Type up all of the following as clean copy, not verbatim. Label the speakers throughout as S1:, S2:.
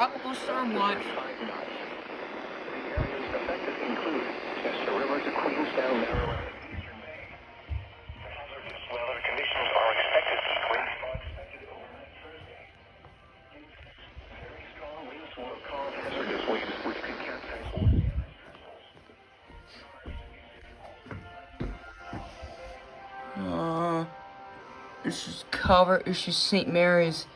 S1: Tropical storm watch.
S2: The areas affected include Chester River to Queenstown, Maryland, and Eastern Bay. Hazardous weather conditions are expected east winds. Very strong winds will cause hazardous waves which could capsize ordinary
S1: This is Calvert. This is St. Mary's.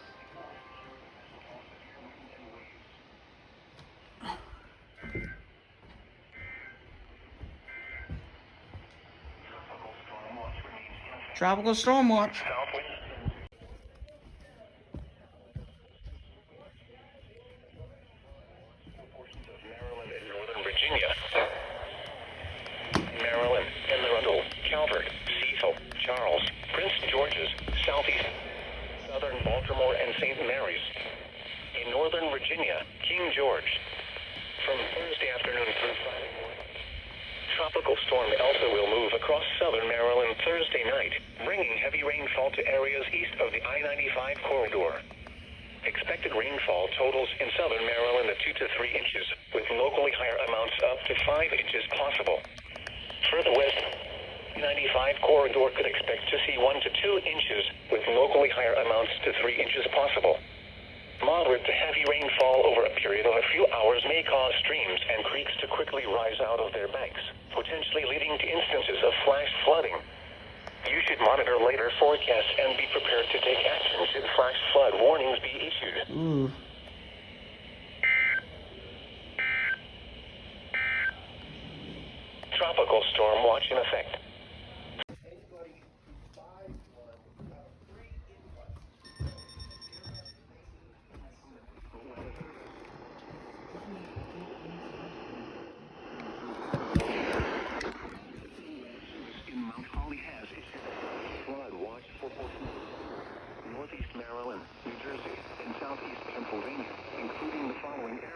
S1: Tropical storm watch.
S2: Portions of Maryland and Northern Virginia, Maryland, Penn Arundel, Calvert, Cecil, Charles, Prince George's, Southeast, Southern Baltimore, and St. Mary's. In Northern Virginia, King George. From Thursday afternoon through Friday morning. Tropical storm Elsa will move across southern Maryland Thursday night, bringing heavy rainfall to areas east of the I-95 corridor. Expected rainfall totals in southern Maryland of 2 to 3 inches, with locally higher amounts up to 5 inches possible. Further west, 95 corridor could expect to see 1 to 2 inches, with locally higher amounts to 3 inches possible. Moderate to heavy rainfall over a period of a few hours may cause streams and creeks to quickly rise out of their banks, potentially leading to instances of flash flooding. You should monitor later forecasts and be prepared to take action should flash flood warnings be issued. Tropical storm watch in effect. In Mount Holly has issued flood watch for Northeast Maryland, New Jersey, and Southeast Pennsylvania, including the following areas.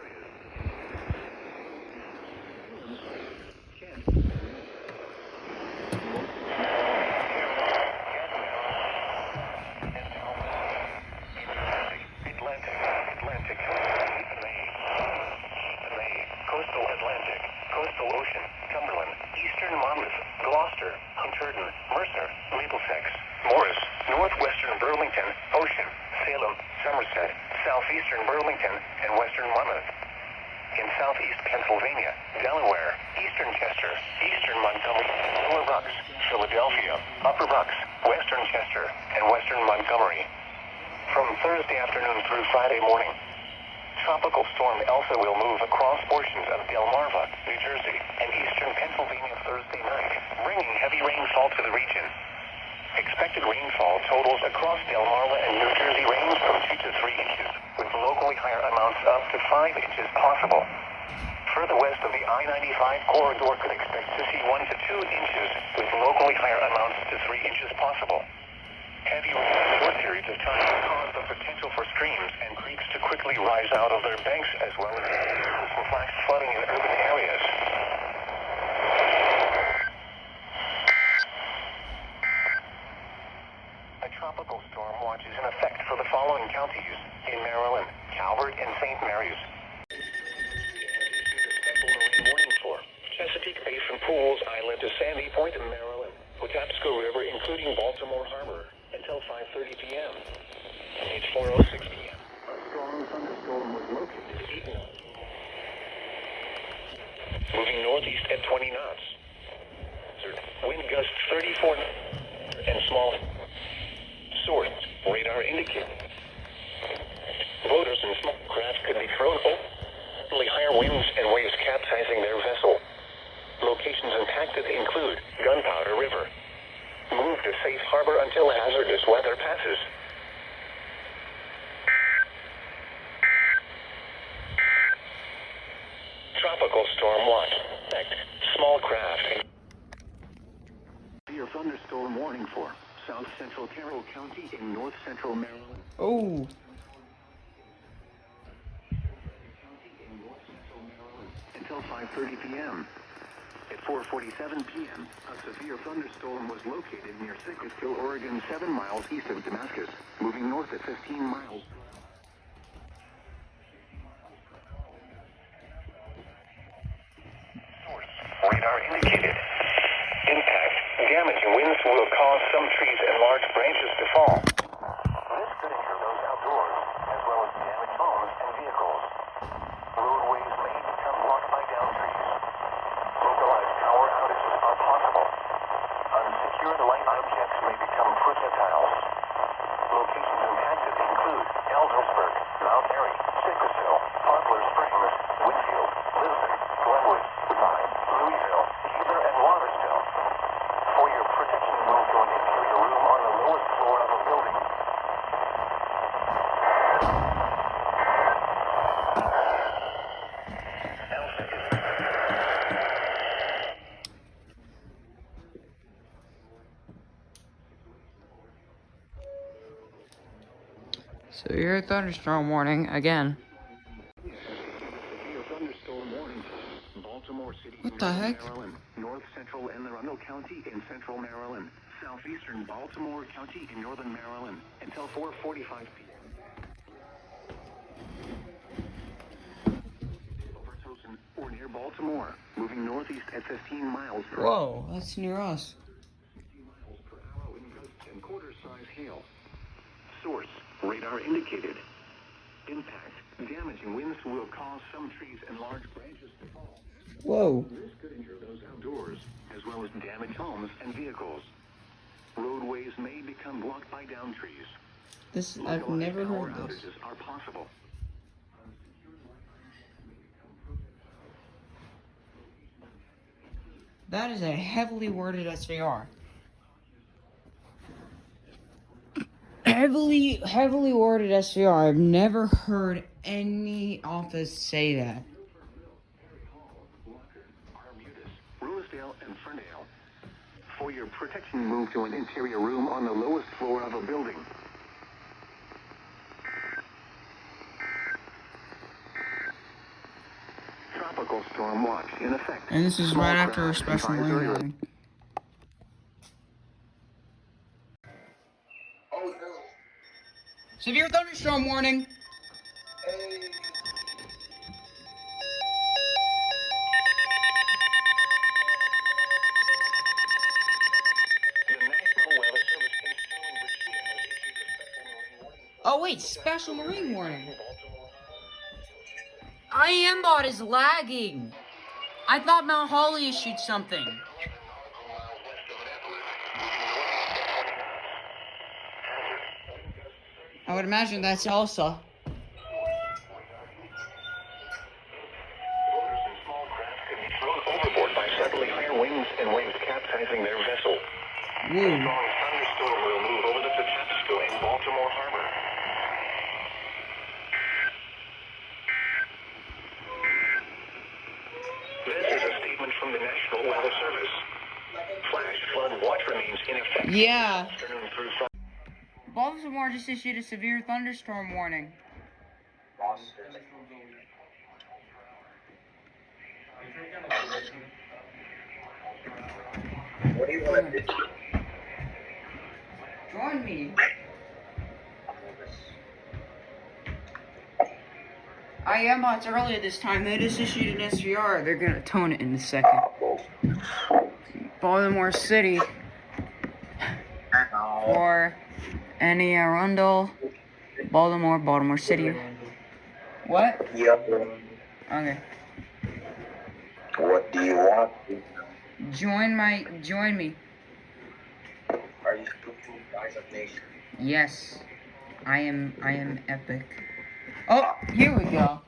S2: Atlantic, coastal Atlantic, coastal ocean, Cumberland, eastern Monmouth, Gloucester, Hunterdon, Mercer, Middlesex, Morris, northwestern Burlington, Ocean, Salem, Somerset, southeastern Burlington, and western Monmouth. In southeast Pennsylvania, Delaware, eastern Chester, eastern Montgomery, Lower Bucks, Philadelphia, Upper Bucks, western Chester, and western Montgomery. From Thursday afternoon through Friday morning, Tropical storm Elsa will move across portions of Delmarva, New Jersey, and eastern Pennsylvania Thursday night, bringing heavy rainfall to the region. Expected rainfall totals across Delmarva and New Jersey range from 2 to 3 inches, with locally higher amounts up to 5 inches possible. Further west of the I-95 corridor could expect to see 1 to 2 inches, with locally higher amounts to 3 inches possible. Heavy rain in short periods of time will cause the potential for streams and creeks to quickly rise out of their banks, as well as for flash flooding in urban areas. A tropical storm watch is in effect for the following counties in Maryland, Calvert, and St. Mary's. Special marine warning for Chesapeake Bay from Pools Island to Sandy Point in Maryland, Patapsco River, including Baltimore Harbor, until 5:30 p.m. It's 4:06 p.m. A strong thunderstorm was located at 8 knots. Moving northeast at 20 knots. Wind gusts 34 knots and small source. Radar indicated. Boaters and small craft could be thrown over. Higher winds and waves capsizing their vessel. Locations impacted include Gunpowder River. Move to safe harbor until hazardous weather passes. Tropical storm watch. Effect. Small craft. Your thunderstorm warning for South Central Carroll County in North Central Maryland.
S1: Oh.
S2: Until 5:30 p.m. At 4:47 p.m., a severe thunderstorm was located near Sickesville, Oregon, 7 miles east of Damascus, moving north at 15 miles. radar indicated. Impact. Damaging winds will cause some trees and large branches to fall. This could injure those outdoors, as well as damage homes and vehicles. Roadways may become blocked by down trees. Localized power outages are possible. Unsecured light objects may become projectiles. Locations impacted include Ellsworthsburg, Mount Airy, Citrus Hill, Poplar Springs, Winfield, Lisbon, Glenwood, Vine, Louisville, Heather, and Watersville. For your protection, move to an interior room on the lowest floor of a building.
S1: So you're a thunderstorm warning again.
S2: Thunderstorm warning. Baltimore City,
S1: What the heck?
S2: Maryland, North Central Anne Arundel County in Central Maryland, Southeastern Baltimore County in Northern Maryland until 4:45 p.m. Over Towson or near Baltimore, moving northeast at 15 miles per hour.
S1: Whoa, that's near us.
S2: 50 miles per hour in gusts and quarter-size hail. Source, radar indicated. Impact, damaging winds will cause some trees and large branches to fall.
S1: Whoa.
S2: This could injure those outdoors, as well as damage homes and vehicles. Roadways may become blocked by down trees.
S1: I've never
S2: Power
S1: heard this.
S2: outages are possible.
S1: That is a heavily worded SVR. Heavily worded SVR. I've never heard any office say that.
S2: Rosedale and Ferndale. For your protection, move to an interior room on the lowest floor of a building. Tropical storm watch in effect.
S1: And this is
S2: Small
S1: right after a
S2: craft
S1: special
S2: advisory.
S1: warning. Severe thunderstorm warning.
S2: The National Weather Service in Sterling, Virginia has issued a special marine warning for
S1: Oh wait, special marine warning. IAMBot is lagging. I thought Mount Holly issued something. I would imagine that's Elsa.
S2: Boaters and small craft could be thrown overboard by suddenly higher winds and waves capsizing their vessel.
S1: Woo.
S2: Strong thunderstorm will move over the Patapsco in Baltimore Harbor. This is a statement from the National Weather Service. Flash flood watch remains in effect.
S1: Yeah.
S2: Afternoon through
S1: Baltimore just issued a severe thunderstorm warning.
S3: What do you want to do?
S1: Join me. IAMBot's earlier this time. They just issued an SVR. They're gonna tone it in a second. Baltimore City or Anne Arundel, Baltimore City. What?
S3: Yep.
S1: Okay.
S3: What do you want?
S1: Join me.
S3: Are you speaking Rise of Nation?
S1: Yes. I am epic. Oh, here we go.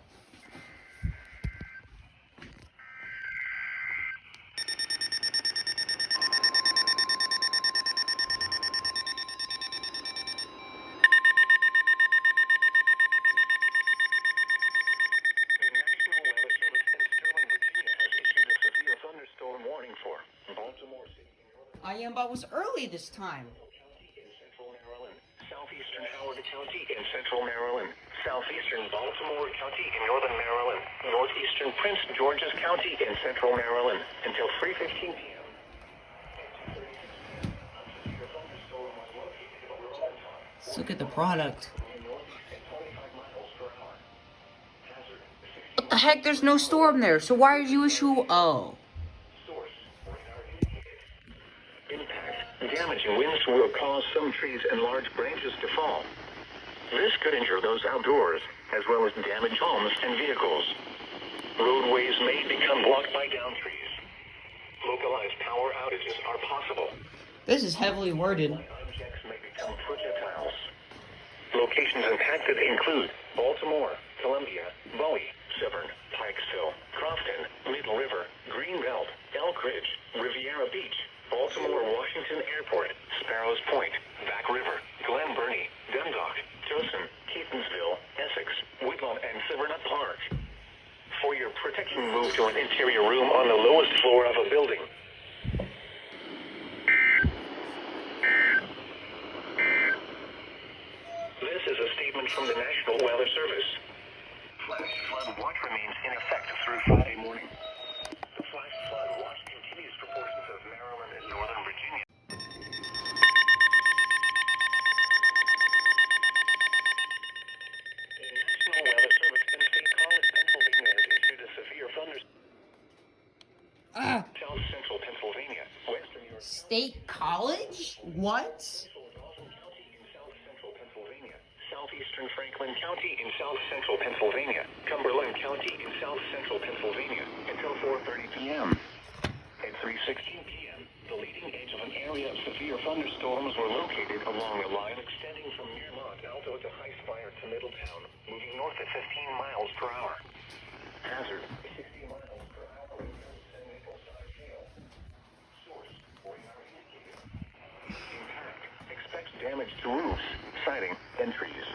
S2: The National Weather Service in Sterling, Virginia has issued a severe thunderstorm warning for Baltimore City
S1: IAMBot was early this time.
S2: in Central Maryland, Southeastern Howard County in Central Maryland, Southeastern Baltimore County in Northern Maryland, Northeastern Prince George's County in Central Maryland until 3:15 p.m.
S1: Let's look at the product. What the heck? There's no storm there. So why did you issue? Oh.
S2: Source, approaching winds will cause some trees and large branches to fall. This could injure those outdoors, as well as damage homes and vehicles. Roadways may become blocked by downed trees. Localized power outages are possible.
S1: This is heavily worded.
S2: Objects may become projectiles. Locations impacted include Baltimore, Columbia, Bowie, Severn, Pikesville, Crofton, Middle River, Greenbelt, Elk Ridge, Riviera Beach, Baltimore Washington Airport, Sparrows Point, Back River, Glen Burnie, Dundalk, Towson, Keatonsville, Essex, Woodlawn, and Severnut Park. For your protection, move to an interior room on the lowest floor of a building. This is a statement from the National Weather Service. Flash flood watch remains in effect through Friday morning. The flash flood watch continues for portions of Maryland and Northern Virginia. The National Weather Service in State College, Pennsylvania has issued a severe thunderstorm. South central Pennsylvania, western New York.
S1: State College? What?
S2: Southeastern Franklin County in south central Pennsylvania, Cumberland County in south central Pennsylvania, until 4:30 p.m. At 3:16 p.m., the leading edge of an area of severe thunderstorms were located along a line extending from near Mont Alto to High Spire to Middletown, moving north at 15 miles per hour. Hazard, 60 miles per hour in Maple Side Gale. Source, radar indicated. Impact, expect damage to roofs, siding, and trees.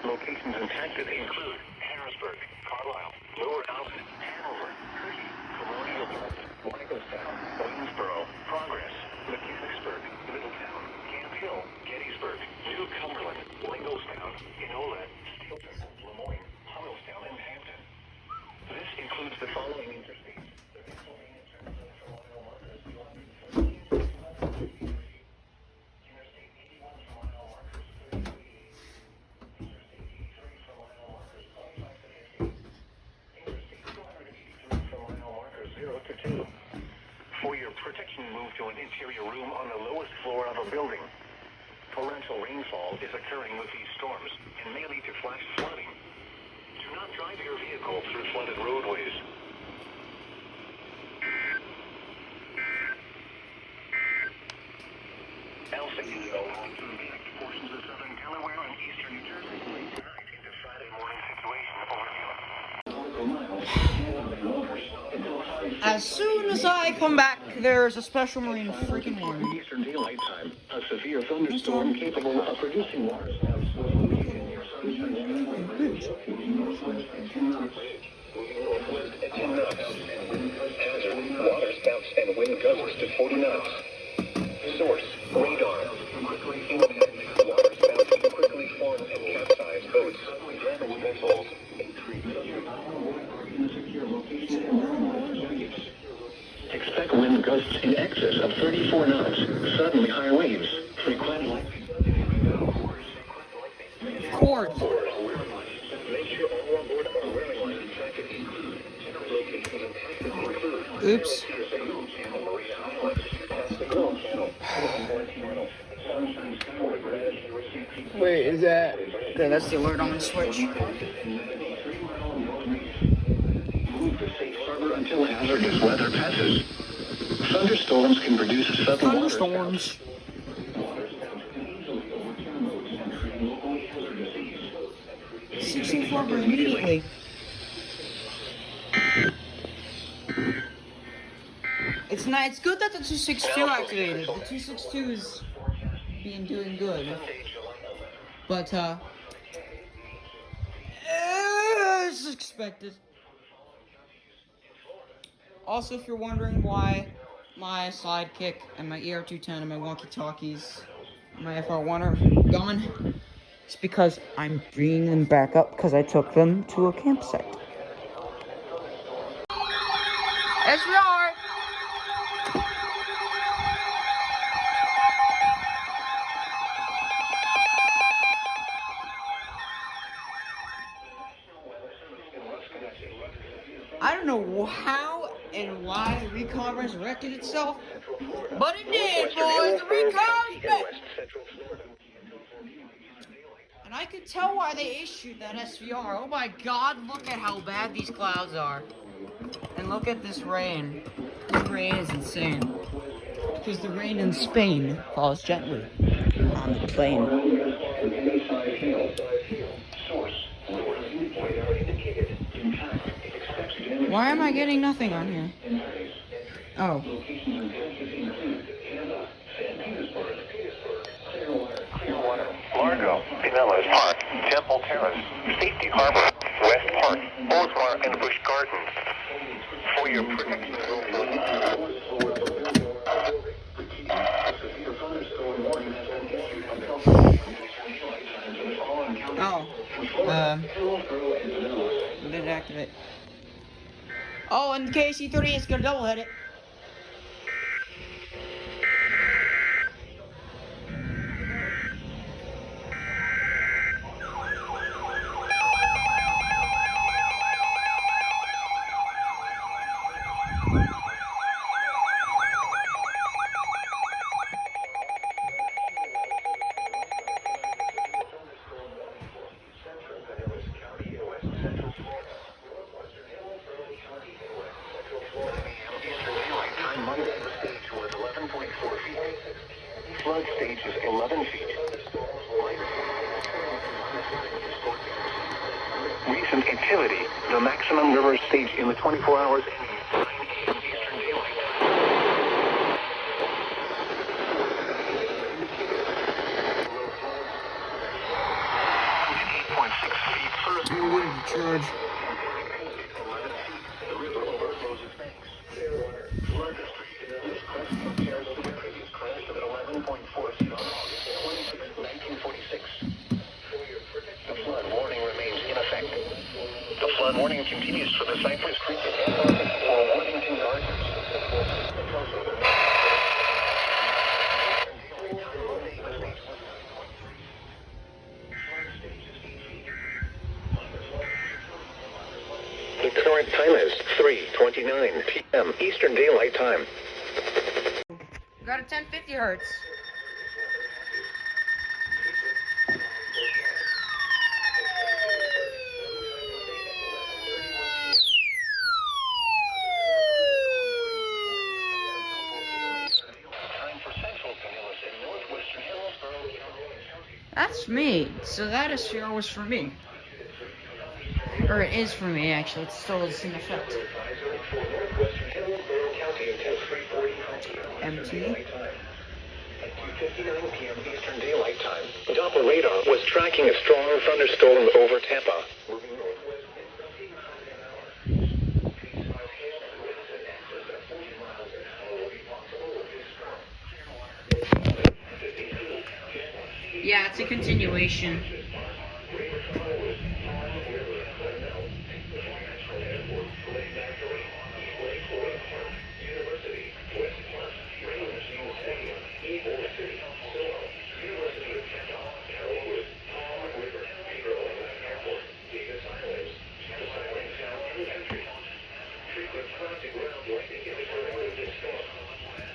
S2: Locations impacted include Harrisburg, Carlisle, Lower Alton, Hanover, Hershey, Colonial Park, Michaelstown, Waynesboro, Progress, Mechanicsburg, Middletown, Camp Hill, Gettysburg, New Cumberland, Lingostown, Enola, Steelton, Lemoyne, Huddleston, and Hampton. This includes the following interstates. The Pennsylvania Turnpike from mile markers 214, Interstate 81 from mile markers 32. For your protection, move to an interior room on the lowest floor of a building. Torrential rainfall is occurring with these storms and may lead to flash flooding. Do not drive your vehicle through flooded roadways. Elsa is going to impact portions of southern Delaware and eastern New Jersey late tonight into Friday morning situation overview.
S1: As soon as I come back, there's a special marine freaking warning.
S2: Eastern Daylight Time, a severe thunderstorm capable of producing water spouts located near Sunshine Skyway northwest at 10 knots. Moving northwest at 10 knots. Wind gust hazard, water spouts and wind gusts to 40 knots. Source, radar. Quickly impact. Water spouts can quickly form and capsize boats, damage vessels. Expect wind gusts in excess of 34 knots, suddenly high waves, frequent lightning.
S1: Of course.
S2: Make sure all on board are wearing life jackets. Locations impacted include
S1: Oops. Wait, is that? Okay, that's the alert on the switch.
S2: Move to safe harbor until hazardous weather passes. Thunderstorms can produce sudden
S1: Thunderstorms. 64 immediately. It's not. It's good that the 262 activated. The 262 is doing good, but as expected. Also, if you're wondering why my sidekick and my ER210 and my walkie-talkies, my FR1 are gone, it's because I'm bringing them back up because I took them to a campsite. Yes, we are. I don't know how and why the recon resurrected itself. But it did, boys. The recon's back. And I could tell why they issued that SVR. Oh my god, look at how bad these clouds are. And look at this rain. This rain is insane. Because the rain in Spain falls gently on the plain. Why am I getting nothing on here? Oh.
S2: Largo, Pinellas Park, Temple Terrace, Safety Harbor, West Park, Ozmar, and Busch Gardens. For your protection,
S1: Didn't activate. Oh, and KC-30 is gonna double hit it.
S2: flood stage is 11 feet. Recent activity, the maximum river stage in the 24 hours ending 9 a.m. Eastern Daylight Time. 8.6 feet first.
S1: I'm going to charge.
S2: 11 feet. The river overflows its banks. Flood this crest compares to the previous crash of 11.4 feet on August 26, 1946. The flood warning remains in effect. The flood warning continues for the Cypress Creek and or Worthington Gardens. The current time is 3:29 p.m. Eastern Daylight Time.
S1: Got a 1050 hertz. That's me. So that SVR was for me. Or it is for me, actually. It's still in effect. MT.
S2: At 2:59 p.m. Eastern Daylight Time, Doppler radar was tracking a strong thunderstorm over Tampa. Moving northwest.
S1: Yeah, it's a continuation.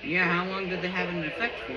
S1: Yeah, how long did they have it in effect for?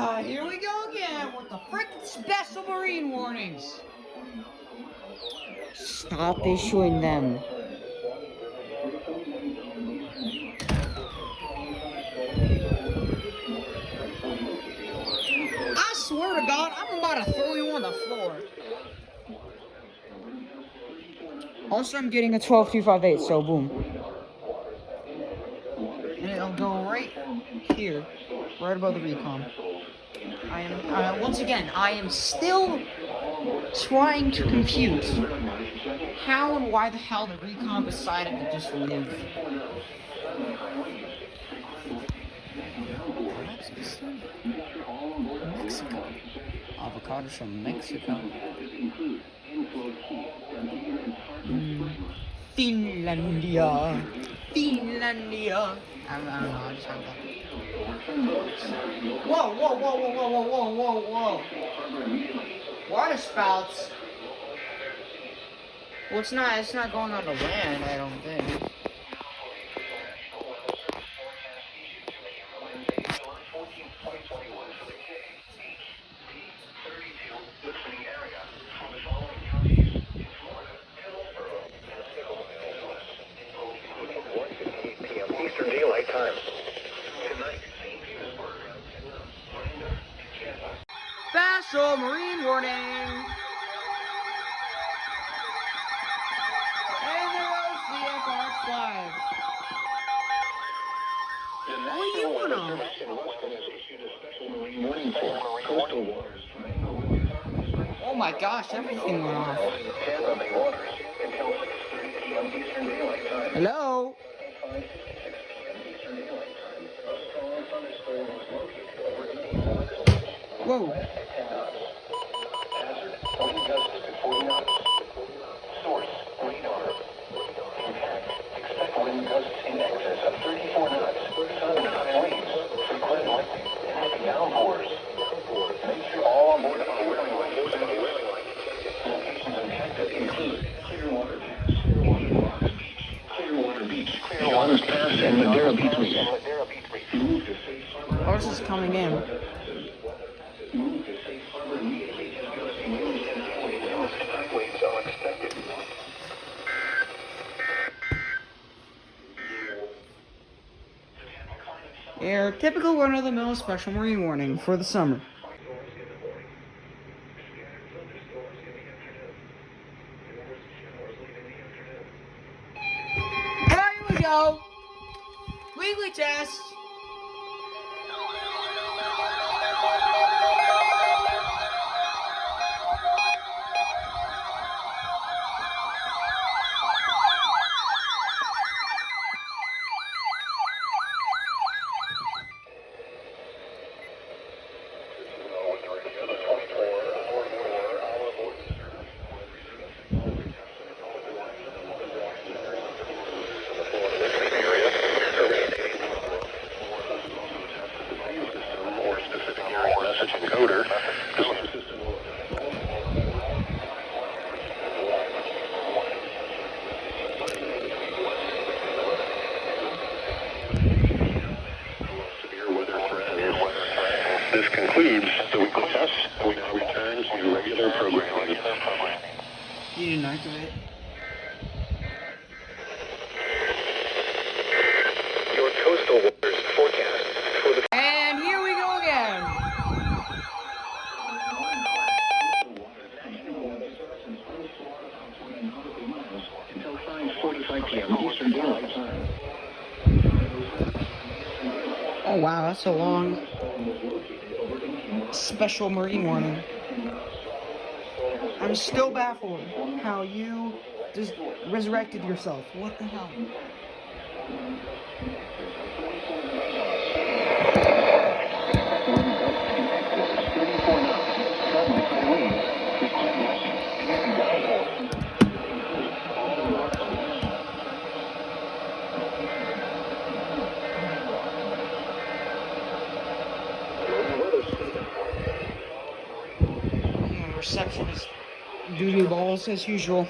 S1: Here we go again with the freaking special marine warnings. Stop issuing them. I swear to God, I'm about to throw you on the floor. Also, I'm getting a 12258, so boom. And it'll go right here, right above the recon. I am, once again, I am still trying to compute how and why the hell the recon decided to just live. Mexico. Avocados from Mexico. Finlandia. Finlandia. I don't know, I just heard that. Whoa, whoa, whoa, whoa, whoa, whoa, whoa, whoa, whoa. Water spouts. Well, it's not going on the land, I don't think.
S2: Eastern Daylight Time.
S1: Special marine warning! And there goes the FR5. What are you on? Oh my gosh, everything went off. Hello? Whoa.
S2: Source, radar. Impact. Expect wind gusts in excess of 34 knots. Sudden high winds. Frequent lightning. And heavy downpours. Make sure all on board are wearing lights. Locations impacted include Clearwater Pass, Clearwater Beach, Clearwater Pass, and Madeira Beach Reef. Move to safe harbor.
S1: Oh, this is coming in.
S2: Move to safe harbor immediately. Waves are expected.
S1: Your typical run-of-the-mill special marine warning for the summer. Here we go. Weekly test.
S2: Encoder. Severe weather threat. This concludes the weekly test. We now return to regular programming.
S1: You didn't activate.
S2: Your coastal waters forecast for the
S1: And here we go again.
S2: until 5:45 p.m. Eastern Daylight Time.
S1: Oh wow, that's a long special marine warning. I'm still baffled how you just resurrected yourself. What the hell? Reception is doo-doo balls as usual.